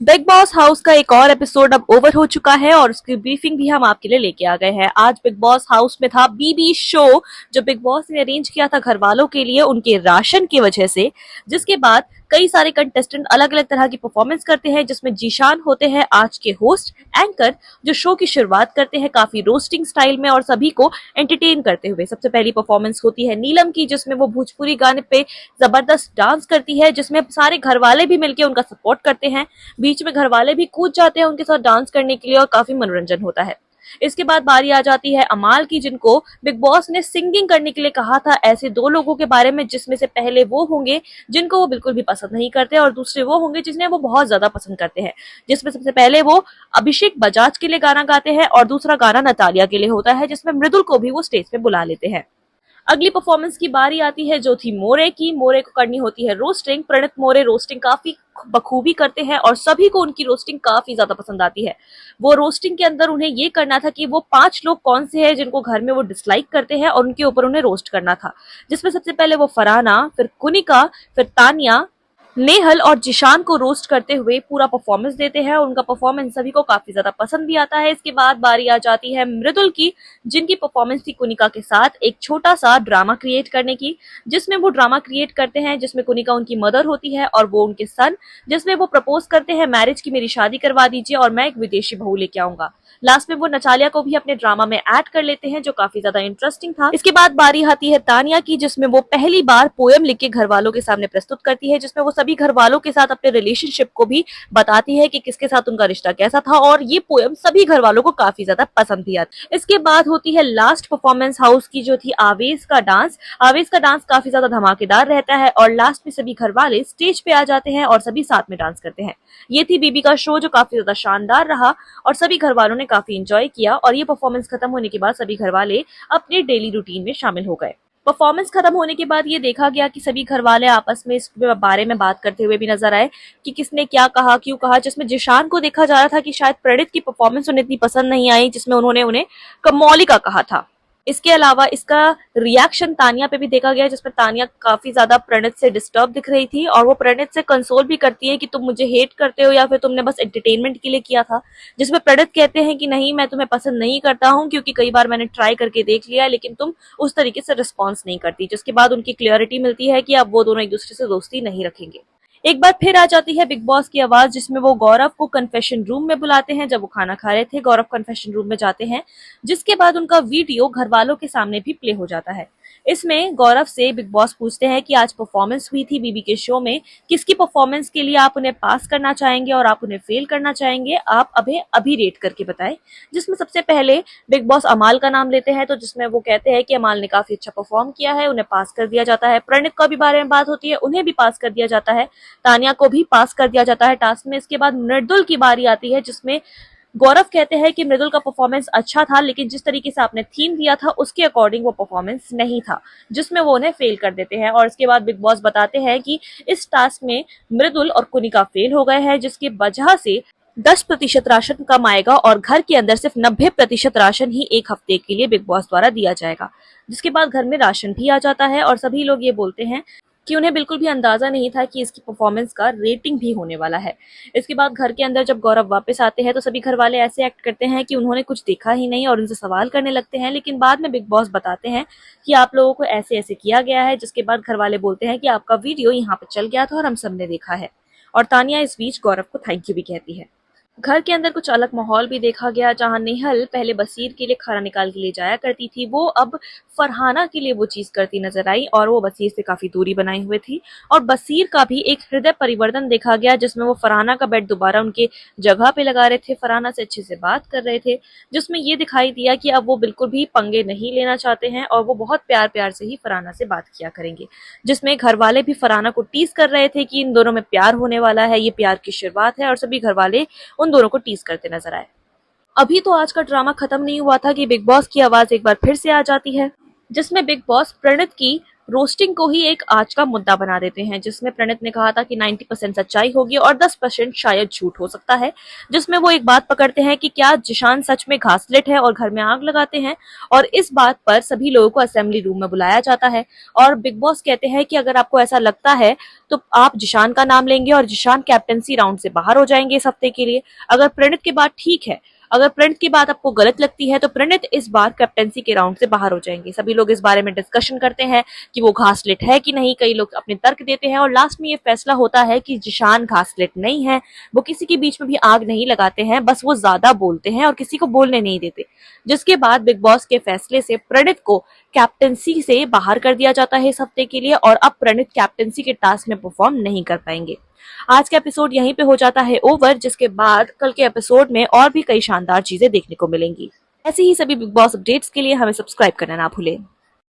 Big boss house का एक और एपिसोड अब ओवर हो चुका है और उसकी ब्रीफिंग भी हम आपके लिए लेके आ गए हैं। आज बिग बॉस हाउस में था बीबी शो, जो बिग बॉस ने अरेंज किया था घर वालों के लिए उनके राशन की वजह से, जिसके बाद कई सारे कंटेस्टेंट अलग अलग तरह की परफॉर्मेंस करते हैं, जिसमें जीशान होते हैं आज के होस्ट एंकर, जो शो की शुरुआत करते हैं काफी रोस्टिंग स्टाइल में और सभी को एंटरटेन करते हुए। सबसे पहली परफॉर्मेंस होती है नीलम की, जिसमें वो भोजपुरी गाने पे जबरदस्त डांस करती है, जिसमें सारे घर वाले भी मिलकर उनका सपोर्ट करते हैं। बीच में घर वाले भी कूद जाते हैं उनके साथ डांस करने के लिए और काफी मनोरंजन होता है। इसके बाद बारी आ जाती है अमाल की, जिनको बिग बॉस ने सिंगिंग करने के लिए कहा था, ऐसे दो लोगों के बारे में जिसमें से पहले वो होंगे जिनको वो बिल्कुल भी पसंद नहीं करते और दूसरे वो होंगे जिन्हें वो बहुत ज्यादा पसंद करते हैं। जिसमें सबसे पहले वो अभिषेक बजाज के लिए गाना गाते हैं और दूसरा गाना नतालिया के लिए होता है, जिसमें मृदुल को भी वो स्टेज पे बुला लेते हैं। अगली परफॉर्मेंस की बारी आती है जो थी मोरे की। मोरे को करनी होती है रोस्टिंग। प्रणित मोरे रोस्टिंग काफी बखूबी करते हैं और सभी को उनकी रोस्टिंग काफी ज्यादा पसंद आती है। वो रोस्टिंग के अंदर उन्हें ये करना था कि वो 5 लोग कौन से हैं जिनको घर में वो डिसलाइक करते हैं और उनके ऊपर उन्हें रोस्ट करना था, जिसमें सबसे पहले वो फरहाना, फिर कुनिका, फिर तानिया, नेहल और जिशान को रोस्ट करते हुए पूरा परफॉर्मेंस देते हैं और उनका परफॉर्मेंस सभी को काफी ज्यादा पसंद भी आता है। इसके बाद बारी आ जाती है मृदुल की, जिनकी परफॉर्मेंस थी कुनिका के साथ एक छोटा सा ड्रामा क्रिएट करने की, जिसमें वो ड्रामा क्रिएट करते हैं जिसमें कुनिका उनकी मदर होती है और वो उनके सन, जिसमें वो प्रपोज करते हैं मैरिज की, मेरी शादी करवा दीजिए और मैं एक विदेशी बहू लेके आऊंगा। लास्ट में वो नचालिया को भी अपने ड्रामा में ऐड कर लेते हैं, जो काफी ज्यादा इंटरेस्टिंग था। इसके बाद बारी आती है तानिया की, जिसमें वो पहली बार पोयम लिख के घर वालों के सामने प्रस्तुत करती है, जिसमें वो सभी घर वालों के साथ अपने रिलेशनशिप को भी बताती है कि किसके साथ उनका रिश्ता कैसा था, और ये पोयम सभी घर वालों को काफी ज्यादा पसंद भी आती है। इसके बाद होती है लास्ट परफॉर्मेंस हाउस की, जो थी आवेश का डांस। आवेश का डांस काफी ज्यादा धमाकेदार रहता है और लास्ट में सभी घर वाले स्टेज पे आ जाते हैं और सभी साथ में डांस करते हैं। ये थी बीबी का शो, जो काफी ज्यादा शानदार रहा और सभी घर वालों ने काफी एंजॉय किया। और ये परफॉर्मेंस खत्म होने के बाद सभी घर वाले अपने डेली रूटीन में शामिल हो गए। परफॉर्मेंस खत्म होने के बाद ये देखा गया कि सभी घर वाले आपस में इस बारे में बात करते हुए भी नजर आए कि किसने क्या कहा, क्यों कहा। जिसमें जिशान को देखा जा रहा था कि शायद प्रणीत की परफॉर्मेंस उन्हें इतनी पसंद नहीं आई, जिसमें उन्होंने उन्हें कमौलिका कहा था। इसके अलावा इसका रिएक्शन तानिया पे भी देखा गया, जिसमें तानिया काफी ज्यादा प्रणीत से डिस्टर्ब दिख रही थी और वो प्रणीत से कंसोल भी करती है कि तुम मुझे हेट करते हो या फिर तुमने बस एंटरटेनमेंट के लिए किया था। जिसमें प्रणीत कहते हैं कि नहीं, मैं तुम्हें पसंद नहीं करता हूँ क्योंकि कई बार मैंने ट्राई करके देख लिया लेकिन तुम उस तरीके से रिस्पॉन्स नहीं करती। जिसके बाद उनकी क्लियरिटी मिलती है कि अब वो दोनों एक दूसरे से दोस्ती नहीं रखेंगे। एक बार फिर आ जाती है बिग बॉस की आवाज, जिसमें वो गौरव को कन्फेशन रूम में बुलाते हैं। जब वो खाना खा रहे थे, गौरव कन्फेशन रूम में जाते हैं, जिसके बाद उनका वीडियो घर वालों के सामने भी प्ले हो जाता है। इसमें गौरव से बिग बॉस पूछते हैं कि आज परफॉर्मेंस हुई थी बीबी के शो में, किसकी परफॉर्मेंस के लिए आप उन्हें पास करना चाहेंगे और आप उन्हें फेल करना चाहेंगे, आप अभी रेट करके बताएं। जिसमें सबसे पहले बिग बॉस अमाल का नाम लेते हैं, तो जिसमें वो कहते हैं कि अमाल ने काफी अच्छा परफॉर्म किया है, उन्हें पास कर दिया जाता है। प्रणीत का भी बारे में बात होती है, उन्हें भी पास कर दिया जाता है। तानिया को भी पास कर दिया जाता है टास्क में। इसके बाद मृदुल की बारी आती है, जिसमें गौरव कहते हैं कि मृदुल का परफॉर्मेंस अच्छा था लेकिन जिस तरीके से आपने थीम दिया था उसके अकॉर्डिंग वो परफॉर्मेंस नहीं था, जिसमें वो उन्हें फेल कर देते हैं। और इसके बाद बिग बॉस बताते हैं कि इस टास्क में मृदुल और कुनिका फेल हो गए हैं, जिसकी वजह से 10% राशन कम आएगा और घर के अंदर सिर्फ 90% राशन ही एक हफ्ते के लिए बिग बॉस द्वारा दिया जाएगा। जिसके बाद घर में राशन भी आ जाता है और सभी लोग ये बोलते हैं कि उन्हें बिल्कुल भी अंदाजा नहीं था कि इसकी परफॉर्मेंस का रेटिंग भी होने वाला है। इसके बाद घर के अंदर जब गौरव वापस आते हैं तो सभी घर वाले ऐसे एक्ट करते हैं कि उन्होंने कुछ देखा ही नहीं और उनसे सवाल करने लगते हैं, लेकिन बाद में बिग बॉस बताते हैं कि आप लोगों को ऐसे ऐसे किया गया है। जिसके बाद घर वाले बोलते हैं कि आपका वीडियो यहाँ पे चल गया था और हम सबने देखा है। और तानिया इस बीच गौरव को थैंक यू भी कहती है। घर के अंदर कुछ अलग माहौल भी देखा गया, जहां नेहल पहले बसीर के लिए खाना निकाल के ले जाया करती थी, वो अब फरहाना के लिए वो चीज करती नजर आई और वो बसीर से काफी दूरी बनाई हुई थी। और बसीर का भी एक हृदय परिवर्तन देखा गया, जिसमें वो फरहाना का बेड दोबारा उनके जगह पे लगा रहे थे, फरहाना से अच्छे से बात कर रहे थे, जिसमें ये दिखाई दिया कि अब वो बिल्कुल भी पंगे नहीं लेना चाहते हैं और वो बहुत प्यार प्यार से ही फरहाना से बात किया करेंगे। जिसमें घर वाले भी फरहाना को टीज कर रहे थे कि इन दोनों में प्यार होने वाला है, ये प्यार की शुरुआत है, और सभी घर वाले उन दोनों को टीज करते नजर आए। अभी तो आज का ड्रामा खत्म नहीं हुआ था कि बिग बॉस की आवाज एक बार फिर से आ जाती है, जिसमें बिग बॉस प्रणीत की रोस्टिंग को ही एक आज का मुद्दा बना देते हैं, जिसमें प्रणीत ने कहा था कि 90% सच्चाई होगी और 10% शायद झूठ हो सकता है, जिसमें वो एक बात पकड़ते हैं कि क्या जिशान सच में घासलेट है और घर में आग लगाते हैं। और इस बात पर सभी लोगों को असेंबली रूम में बुलाया जाता है और बिग बॉस कहते हैं कि अगर आपको ऐसा लगता है तो आप जिशान का नाम लेंगे और जिशान कैप्टनसी राउंड से बाहर हो जाएंगे इस हफ्ते के लिए। अगर प्रणीत की बात ठीक है, अगर प्रणीत की बात आपको गलत लगती है तो प्रणीत इस बार कैप्टनसी के राउंड से बाहर हो जाएंगे। सभी लोग इस बारे में डिस्कशन करते हैं कि वो घासलेट है कि नहीं, कई लोग अपने तर्क देते हैं और लास्ट में ये फैसला होता है कि जिशान घासलेट नहीं है। वो किसी के बीच में भी आग नहीं लगाते हैं, बस वो ज्यादा बोलते हैं और किसी को बोलने नहीं देते। जिसके बाद बिग बॉस के फैसले से प्रणीत को कैप्टनसी से बाहर कर दिया जाता है इस हफ्ते के लिए और अब प्रणीत कैप्टनसी के टास्क में परफॉर्म नहीं कर पाएंगे। आज का एपिसोड यहीं पे हो जाता है ओवर, जिसके बाद कल के एपिसोड में और भी कई शानदार चीजें देखने को मिलेंगी। ऐसी ही सभी बिग बॉस अपडेट्स के लिए हमें सब्सक्राइब करना ना भूलें।